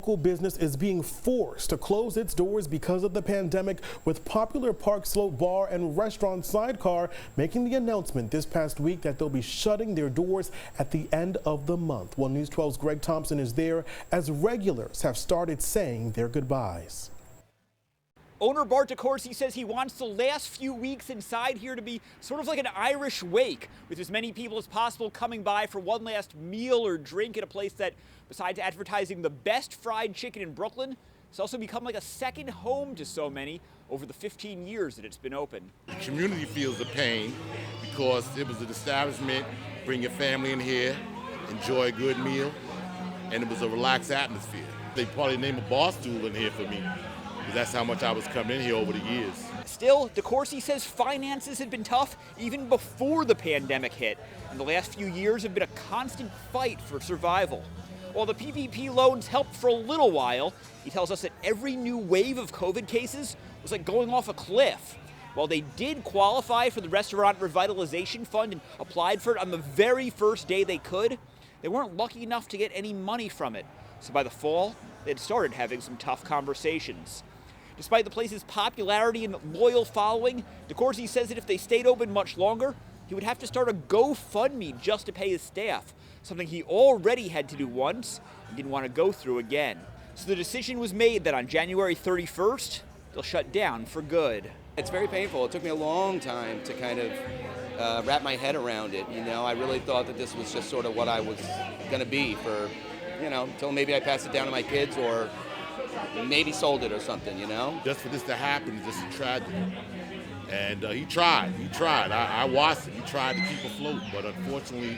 Local business is being forced to close its doors because of the pandemic, with popular Park Slope bar and restaurant Sidecar making the announcement this past week that they'll be shutting their doors at the end of the month. Well, News 12's Greg Thompson is there as regulars have started saying their goodbyes. Owner Bart DeCourcy says he wants the last few weeks inside here to be sort of like an Irish wake, with as many people as possible coming by for one last meal or drink at a place that, besides advertising the best fried chicken in Brooklyn, has also become like a second home to so many over the 15 years that it's been open. The community feels the pain because it was an establishment, bring your family in here, enjoy a good meal, and it was a relaxed atmosphere. They probably named a bar stool in here for me. That's how much I was coming in here over the years. Still, DeCourcy says finances had been tough even before the pandemic hit, and the last few years have been a constant fight for survival. While the PPP loans helped for a little while, he tells us that every new wave of COVID cases was like going off a cliff. While they did qualify for the Restaurant Revitalization Fund and applied for it on the very first day they could, they weren't lucky enough to get any money from it. So by the fall, they'd started having some tough conversations. Despite the place's popularity and loyal following, DeCourcy says that if they stayed open much longer, he would have to start a GoFundMe just to pay his staff, something he already had to do once and didn't want to go through again. So the decision was made that on January 31st, they'll shut down for good. It's very painful. It took me a long time to kind of wrap my head around it. You know, I really thought that this was just sort of what I was going to be for, until maybe I passed it down to my kids or maybe sold it or something, Just for this to happen is just a tragedy. And he tried. I watched it. He tried to keep afloat, but unfortunately,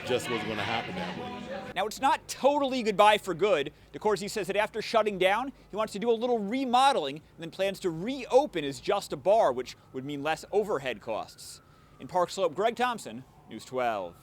just wasn't going to happen that way. Now, it's not totally goodbye for good. DeCourcy says that after shutting down, he wants to do a little remodeling and then plans to reopen as just a bar, which would mean less overhead costs. In Park Slope, Greg Thompson, News 12.